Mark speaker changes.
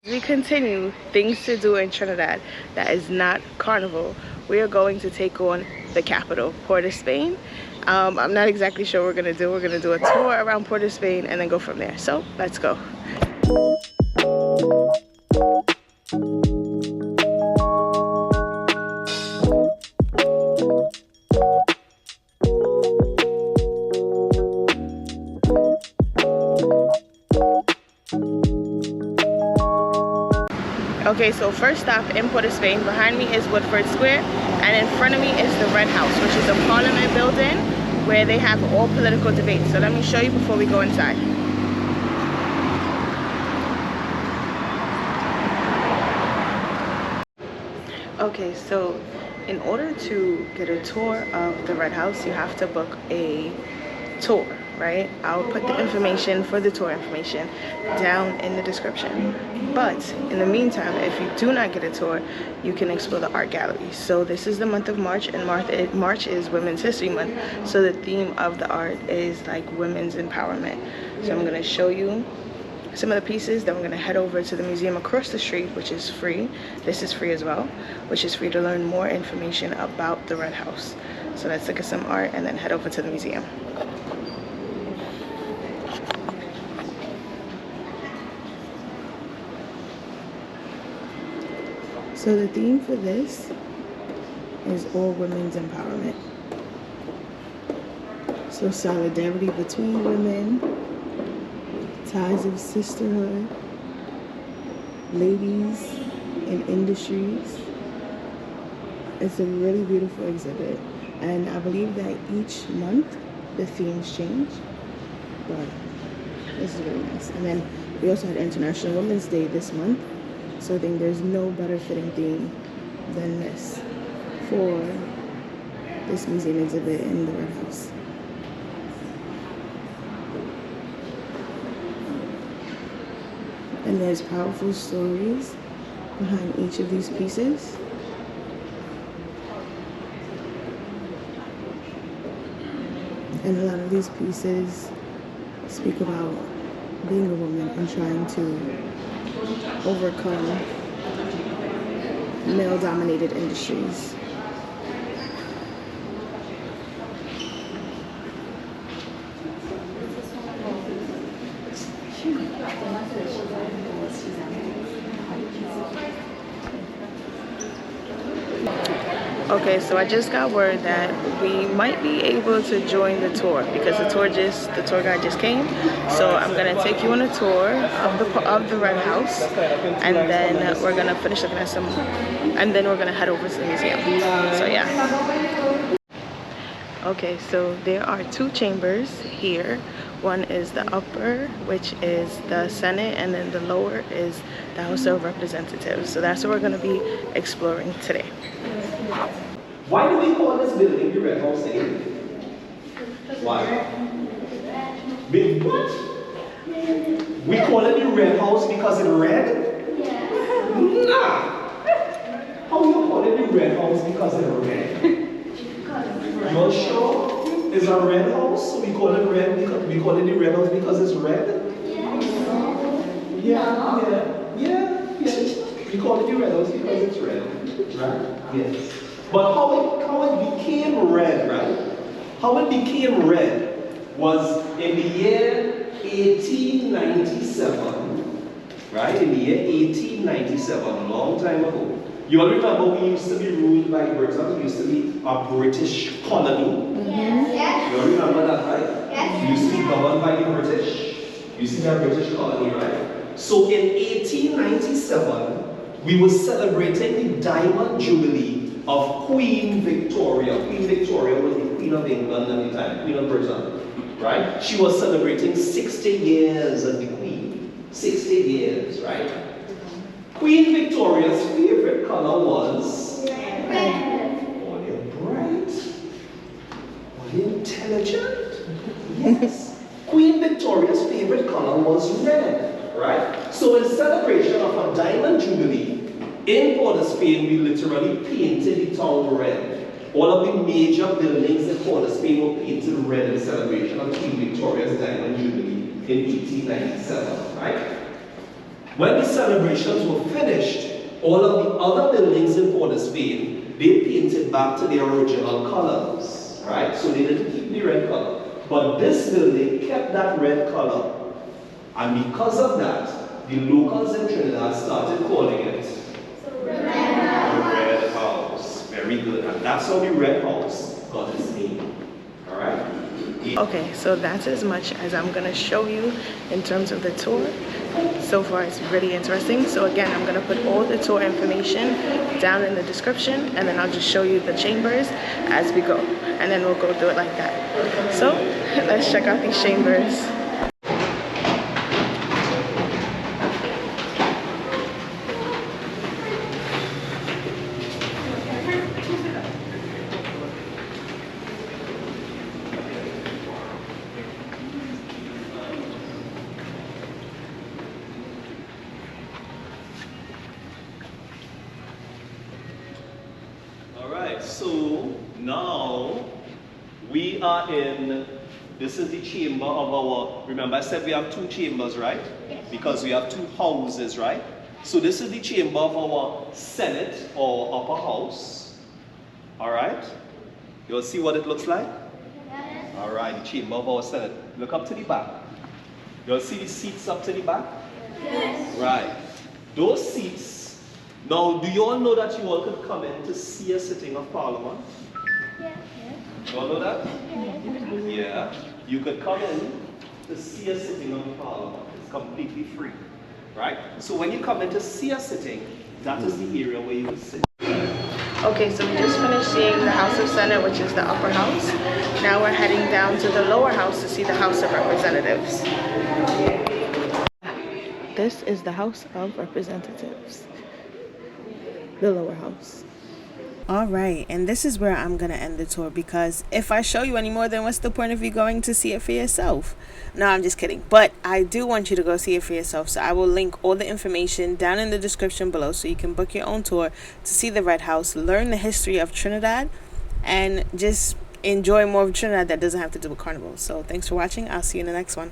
Speaker 1: We continue things to do in Trinidad that is not carnival. We are going to take on the capital, Port of Spain. I'm not exactly sure what we're gonna do. We're gonna do a tour around Port of Spain and then go from there. So let's go. Okay, so first stop in Port of Spain. Behind me is Woodford Square, and in front of me is the Red House, which is a parliament building where they have all political debates. So let me show you before we go inside. Okay, so in order to get a tour of the Red House, you have to book a tour, right? I'll put the information for the tour information down in the description. But in the meantime, if you do not get a tour, you can explore the art gallery. So this is the month of March, and March is Women's History Month. So the theme of the art is like women's empowerment. So I'm gonna show you some of the pieces, then we're gonna head over to the museum across the street, which is free. This is free as well, which is free to learn more information about the Red House. So let's look at some art and then head over to the museum. So the theme for this is all women's empowerment. So solidarity between women, ties of sisterhood, ladies in industries. It's a really beautiful exhibit, and I believe that each month the themes change, but this is really nice. And then we also had International Women's Day this month, so I think there's no better fitting theme than this for this museum exhibit in the Red House. And there's powerful stories behind each of these pieces. And a lot of these pieces speak about being a woman and trying to overcome male-dominated industries. Okay, so I just got word that we might be able to join the tour because the tour guide just came. So I'm gonna take you on a tour of the Red House, and then we're gonna finish looking at some, and then we're gonna head over to the museum. So yeah. Okay, so there are two chambers here. One is the upper, which is the Senate, and then the lower is the House of Representatives. So that's what we're going to be exploring today.
Speaker 2: Why do we call this building the Red House again? Why? Big what? We call it the Red House because it's red? Yeah. Nah! How you call it the Red House because it's red? You're sure? It's a red house, so we call it red because we call it the Red House because it's red? Yeah. We call it the Red House because it's red. Right? Yes. But how it became red, right? How it became red was in the year 1897, right? In the year 1897, a long time ago. You all remember we used to be ruled by Britain. We used to be a British colony. Yes. You all remember that, right? Yes. We used to be governed by the British. You see that British colony, right? So in 1897, we were celebrating the Diamond Jubilee of Queen Victoria. Queen Victoria was the Queen of England at the time, Queen of Britain, right? She was celebrating 60 years as the Queen. 60 years, right? Queen Victoria's favorite color was red. Oh, you're bright. Oh, you're intelligent. Yes. Queen Victoria's favorite color was red, right? So in celebration of a Diamond Jubilee, in Port of Spain, we literally painted the town red. All of the major buildings in Port of Spain were painted red in celebration of Queen Victoria's Diamond Jubilee in 1897, right? When the celebrations were finished, all of the other buildings in Port of Spain, they painted back to their original colors, right? So they didn't keep the red color. But this building kept that red color. And because of that, the locals in Trinidad started calling it the Red House. Very good. And that's how the Red House got its name. Alright?
Speaker 1: Okay, so that's as much as I'm gonna show you in terms of the tour. So far it's really interesting. So again, I'm gonna put all the tour information down in the description, and then I'll just show you the chambers as we go, and then we'll go through it like that. So let's check out these chambers.
Speaker 2: Alright, so now we are in, this is the chamber of our, remember I said we have two chambers, right? Yes. Because we have two houses, right? So this is the chamber of our Senate or upper house. Alright? You'll see what it looks like? Yes. Alright, the chamber of our Senate. Look up to the back. You'll see the seats up to the back? Yes. Right. Those seats. Now, do you all know that you all could come in to see a sitting of Parliament? Yeah. You all know that? Yeah. You could come in to see a sitting of Parliament. It's completely free. Right? So when you come in to see a sitting, that is the area where you would sit.
Speaker 1: Okay, so we just finished seeing the House of Senate, which is the upper house. Now we're heading down to the lower house to see the House of Representatives. This is the House of Representatives. The lower house. All right, and this is where I'm gonna end the tour, because if I show you any more, then what's the point of you going to see it for yourself? No, I'm just kidding, but I do want you to go see it for yourself, so I will link all the information down in the description below so you can book your own tour to see the Red House, learn the history of Trinidad, and just enjoy more of Trinidad that doesn't have to do with Carnival. So thanks for watching. I'll see you in the next one.